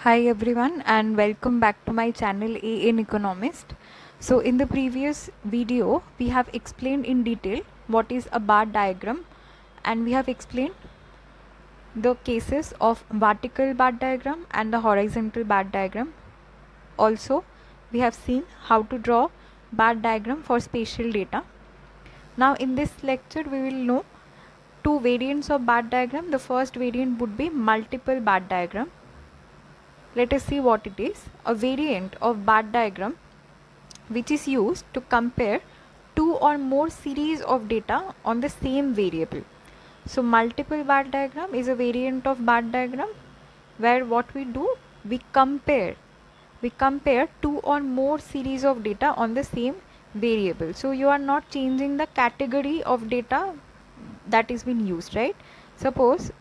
Hi everyone and welcome back to my channel A in Economist. So in the previous video we have explained in detail what is a bar diagram and we have explained the cases of vertical bar diagram and the horizontal bar diagram. Also we have seen how to draw bar diagram for spatial data. Now in this lecture we will know two variants of bar diagram. The first variant would be multiple bar diagram. Let us see what it is. A variant of bar diagram which is used to compare two or more series of data on the same variable. So multiple bar diagram is a variant of bar diagram where what we do, we compare two or more series of data on the same variable. So you are not changing the category of data that is being used, right? Suppose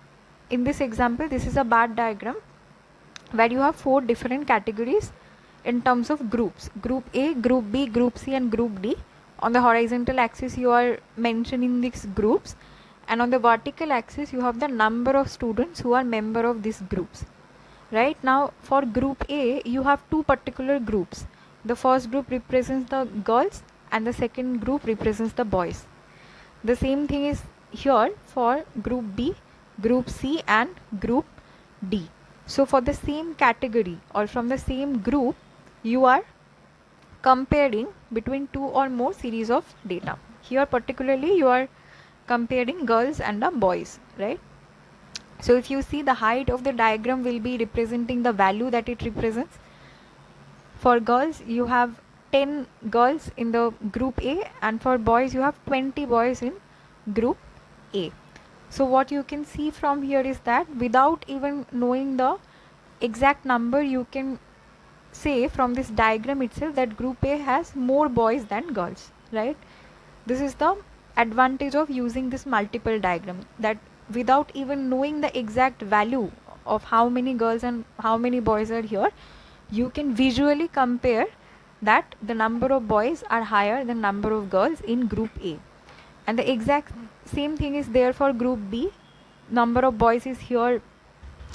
in this example this is a bar diagram where you have four different categories in terms of groups: group A, group B, group C and group D. On the horizontal axis you are mentioning these groups, and on the vertical axis you have the number of students who are member of these groups. Right now for group A you have two particular groups. The first group represents the girls and the second group represents the boys. The same thing is here for group B, group C and group D. So for the same category or from the same group, you are comparing between two or more series of data. Here particularly you are comparing girls and the boys, right? So if you see, the height of the diagram will be representing the value that it represents. For girls you have 10 girls in the group A, and for boys you have 20 boys in group A. So what you can see from here is that without even knowing the exact number, you can say from this diagram itself that group A has more boys than girls, right? This is the advantage of using this multiple diagram, that without even knowing the exact value of how many girls and how many boys are here, you can visually compare that the number of boys are higher than number of girls in group A. And the exact same thing is there for group B. Number of boys is here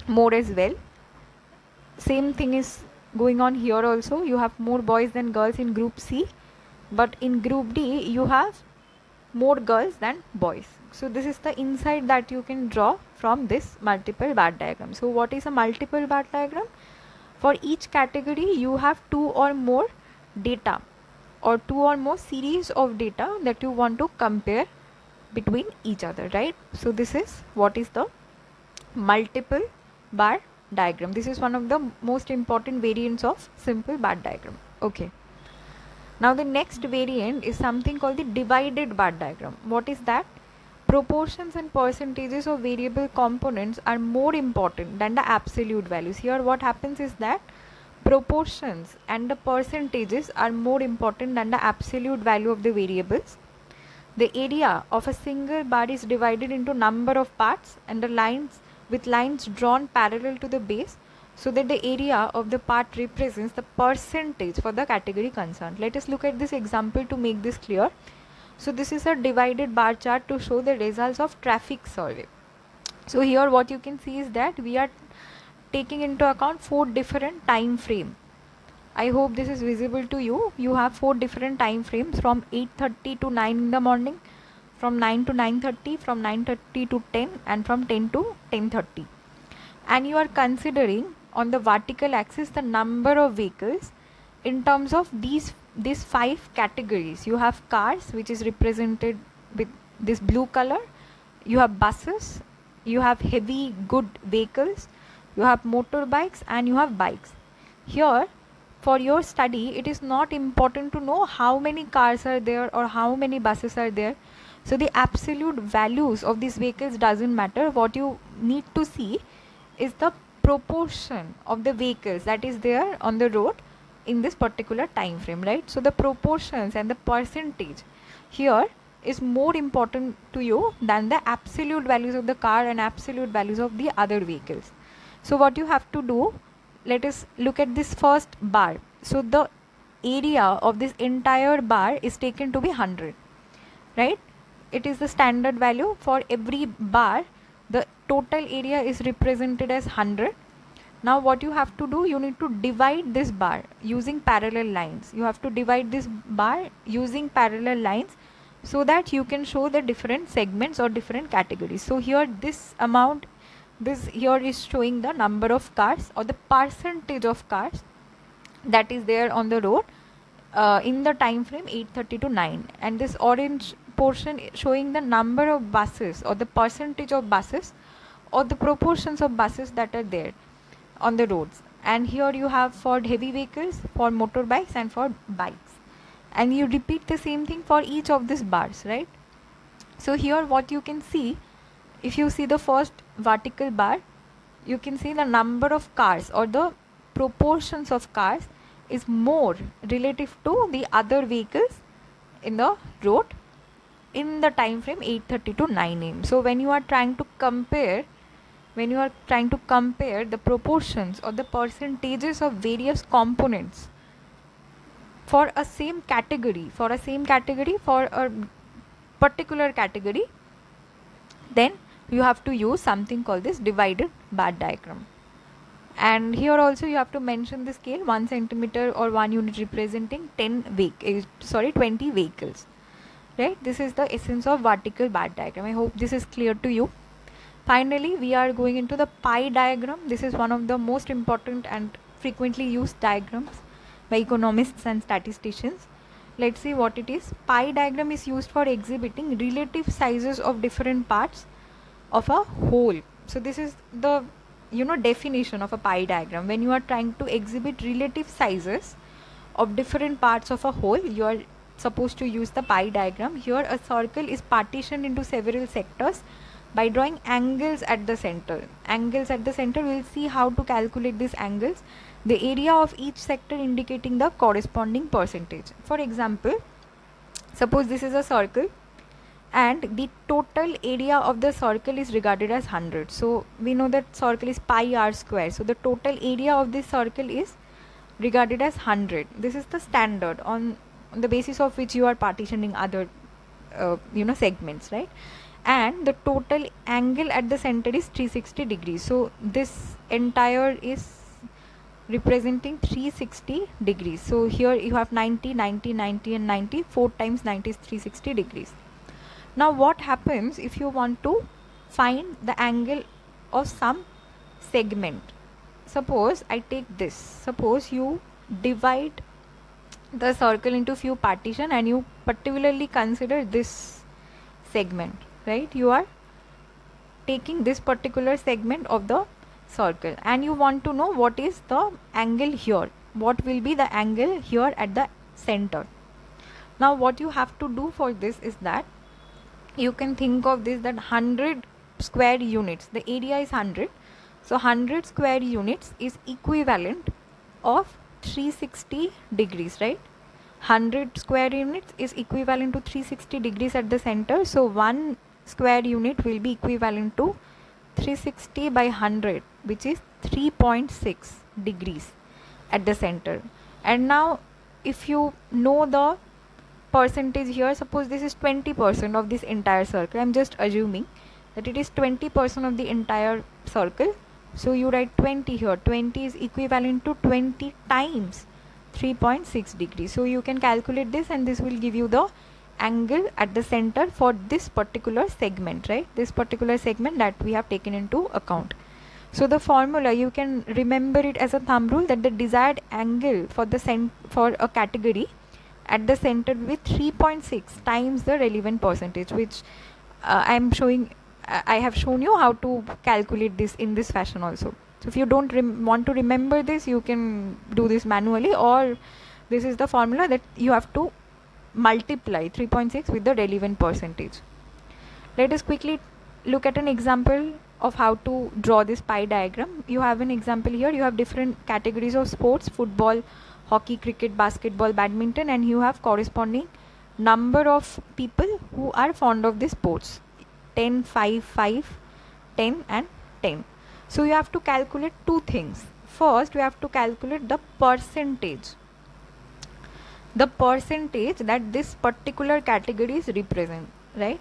more as well. Same thing is going on here also. You have more boys than girls in group C, but in group D you have more girls than boys. So this is the insight that you can draw from this multiple bar diagram. So what is a multiple bar diagram? For each category you have two or more data or two or more series of data that you want to compare between each other, right? So this is what is the multiple bar diagram. This is one of the most important variants of simple bar diagram. Okay. Now the next variant is something called the divided bar diagram. What is that? Proportions and percentages of variable components are more important than the absolute values. Here what happens is that proportions and the percentages are more important than the absolute value of the variables. The area of a single bar is divided into number of parts and the lines with lines drawn parallel to the base, so that the area of the part represents the percentage for the category concerned. Let us look at this example to make this clear. So this is a divided bar chart to show the results of traffic survey. So here what you can see is that we are taking into account four different time frame. I hope this is visible to you. You have four different time frames from 8:30 to 9 in the morning, from 9 to 9:30, from 9:30 to 10 and from 10 to 10:30. And you are considering on the vertical axis the number of vehicles in terms of these five categories. You have cars, which is represented with this blue color. You have buses, you have heavy good vehicles, you have motorbikes and you have bikes. Here for your study it is not important to know how many cars are there or how many buses are there. So the absolute values of these vehicles doesn't matter. What you need to see is the proportion of the vehicles that is there on the road in this particular time frame, right? So the proportions and the percentage here is more important to you than the absolute values of the car and absolute values of the other vehicles. So what you have to do, let us look at this first bar. So the area of this entire bar is taken to be 100, right? It is the standard value for every bar. The total area is represented as 100. Now what you have to do, you need to divide this bar using parallel lines. You have to divide this bar using parallel lines so that you can show the different segments or different categories. So here this amount, this here is showing the number of cars or the percentage of cars that is there on the road in the time frame 8:30 to 9, and this orange portion showing the number of buses or the percentage of buses or the proportions of buses that are there on the roads. And here you have for heavy vehicles, for motorbikes and for bikes, and you repeat the same thing for each of these bars, right? So here what you can see, if you see the first vertical bar, you can see the number of cars or the proportions of cars is more relative to the other vehicles in the road in the time frame 8:30 to 9 am. So when you are trying to compare the proportions or the percentages of various components for a same category, for a particular category, then you have to use something called this divided bar diagram. And here also you have to mention the scale 1 centimeter or 1 unit representing 20 vehicles, right? This is the essence of vertical bar diagram. I hope this is clear to you. Finally, we are going into the pie diagram. This is one of the most important and frequently used diagrams by economists and statisticians. Let's see what it is. Pie diagram is used for exhibiting relative sizes of different parts of a whole. So this is the definition of a pie diagram. When you are trying to exhibit relative sizes of different parts of a whole, you are supposed to use the pie diagram. Here a circle is partitioned into several sectors by drawing angles at the center. We'll see how to calculate these angles. The area of each sector indicating the corresponding percentage. For example, suppose this is a circle and the total area of the circle is regarded as 100. So we know that circle is pi r square. So the total area of this circle is regarded as 100. This is the standard on the basis of which you are partitioning other segments, right? And the total angle at the center is 360 degrees. So this entire is representing 360 degrees. So here you have 90, 90, 90 and 90. 4 times 90 is 360 degrees. Now what happens if you want to find the angle of some segment? Suppose I take this. Suppose you divide the circle into few partition and you particularly consider this segment, right? You are taking this particular segment of the circle and you want to know what is the angle here. What will be the angle here at the center? Now what you have to do for this is that you can think of this, that 100 square units, the area is 100. So 100 square units is equivalent of 360 degrees, right? 100 square units is equivalent to 360 degrees at the center. So 1 square unit will be equivalent to 360 by 100, which is 3.6 degrees at the center. And now if you know the percentage here, suppose this is 20% of this entire circle. I'm just assuming that it is 20% of the entire circle. So you write 20 here. 20 is equivalent to 20 times 3.6 degrees. So you can calculate this and this will give you the angle at the center for this particular segment, right? This particular segment that we have taken into account. So the formula, you can remember it as a thumb rule, that the desired angle for a category at the center with 3.6 times the relevant percentage, which I have shown you how to calculate this in this fashion also. So if you don't want to remember this, you can do this manually, or this is the formula that you have to multiply 3.6 with the relevant percentage. Let us quickly look at an example of how to draw this pie diagram. You have an example here. You have different categories of sports: football, hockey, cricket, basketball, badminton, and you have corresponding number of people who are fond of these sports: 10, 5, 5, 10 and 10. So you have to calculate two things. First, you have to calculate the percentage that this particular categories represent, right?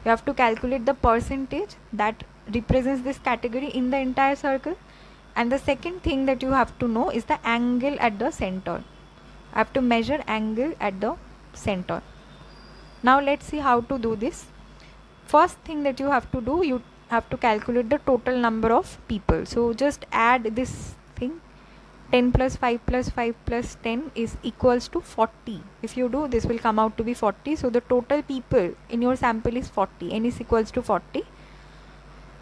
You have to calculate the percentage that represents this category in the entire circle, And the second thing that you have to know is the angle at the center. I have to measure angle at the center. Now let's see how to do this. First thing that you have to do, you have to calculate the total number of people. So just add this thing, 10 plus 5 plus 5 plus 10 is equals to 40. If you do, this will come out to be 40. So the total people in your sample is 40. N is equals to 40.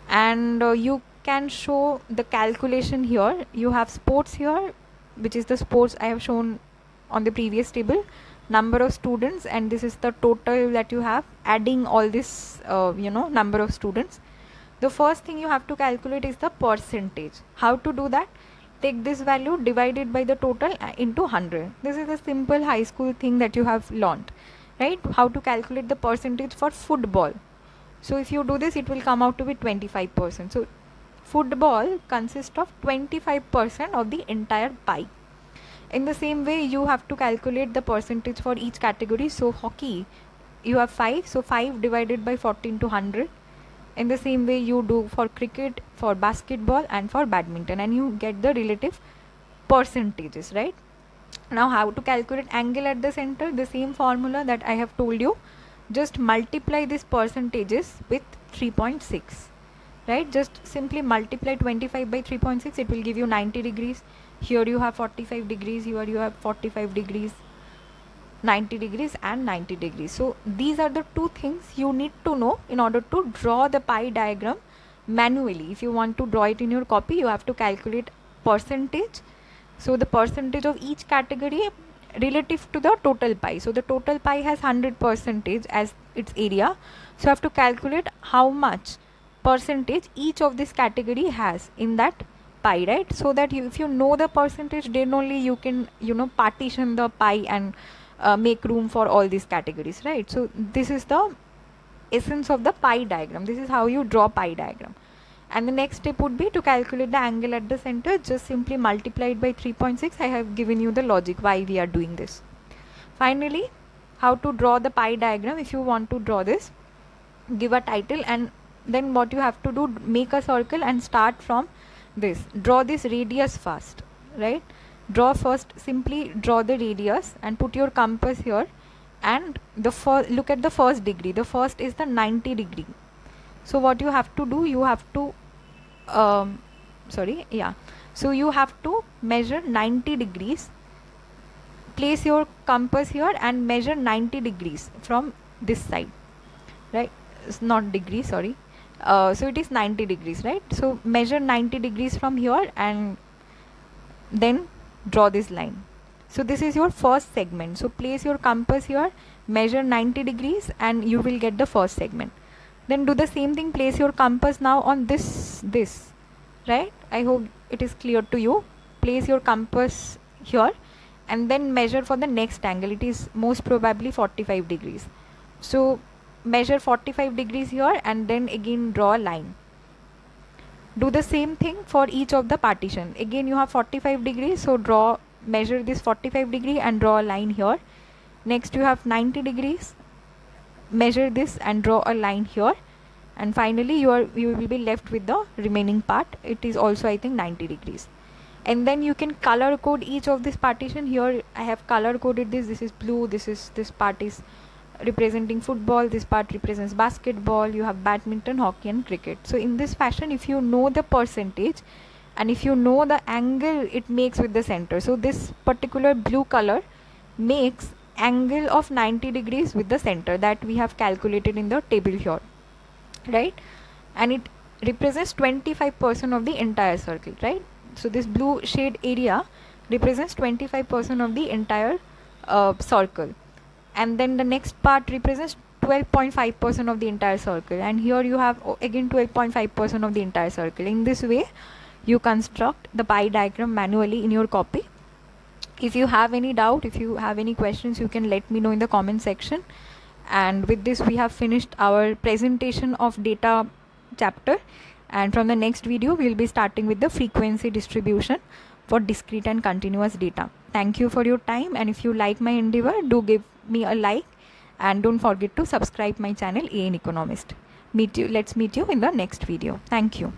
And you can show the calculation here. You have sports here, which is the sports I have shown on the previous table, number of students, and this is the total that you have, adding all this number of students. The first thing you have to calculate is the percentage. How to do that? Take this value, divide it by the total into 100. This is a simple high school thing that you have learned, right? How to calculate the percentage for football. So if you do this, it will come out to be 25%. So football consists of 25% of the entire pie. In the same way, you have to calculate the percentage for each category. So hockey, you have 5, so 5 divided by 40 into 100. In the same way you do for cricket, for basketball, and for badminton, and you get the relative percentages, right? Now how to calculate angle at the center? The same formula that I have told you. Just multiply these percentages with 3.6, right? Just simply multiply 25 by 3.6, it will give you 90 degrees. Here you have 45 degrees, here you have 45 degrees, 90 degrees and 90 degrees. So these are the two things you need to know in order to draw the pie diagram manually. If you want to draw it in your copy, you have to calculate percentage. So the percentage of each category relative to the total pie. So the total pie has 100% as its area. So you have to calculate how much percentage each of this category has in that pie, right? So that if you know the percentage, then only you can partition the pie and make room for all these categories, right? So this is the essence of the pie diagram. This is how you draw pie diagram. And the next step would be to calculate the angle at the center. Just simply multiply it by 3.6. I have given you the logic why we are doing this. Finally, how to draw the pie diagram. If you want to draw this, give a title, and then what you have to do, make a circle and start from this. Draw this radius first, right? Draw first, simply draw the radius and put your compass here, and look at the first degree. The first is the 90 degree. So what you have to do, you have to so you have to measure 90 degrees. Place your compass here and measure 90 degrees from this side, right? It's not degree, sorry. So it is 90 degrees, right? So measure 90 degrees from here and then draw this line. So this is your first segment. So place your compass here, measure 90 degrees, and you will get the first segment. Then do the same thing, place your compass now on this, right? I hope it is clear to you. Place your compass here and then measure for the next angle. It is most probably 45 degrees. So measure 45 degrees here and then again draw a line. Do the same thing for each of the partition. Again you have 45 degrees, so measure this 45 degree and draw a line here. Next you have 90 degrees, measure this and draw a line here, and finally you will be left with the remaining part. It is also, I think, 90 degrees. And then you can color code each of this partition. Here I have color coded this. This is blue, this part is representing football, this part represents basketball, you have badminton, hockey and cricket. So in this fashion, if you know the percentage and if you know the angle it makes with the center, so this particular blue color makes angle of 90 degrees with the center that we have calculated in the table here, right? And it represents 25% of the entire circle, right? So this blue shade area represents 25% of the entire circle, and then the next part represents 12.5% of the entire circle, and here you have again 12.5% of the entire circle. In this way you construct the pie diagram manually in your copy. If you have any doubt, if you have any questions, you can let me know in the comment section. And with this we have finished our presentation of data chapter, and from the next video we will be starting with the frequency distribution for discrete and continuous data. Thank you for your time, and if you like my endeavor, do give me a like and don't forget to subscribe my channel AN Economist. Let's meet you in the next video. Thank you.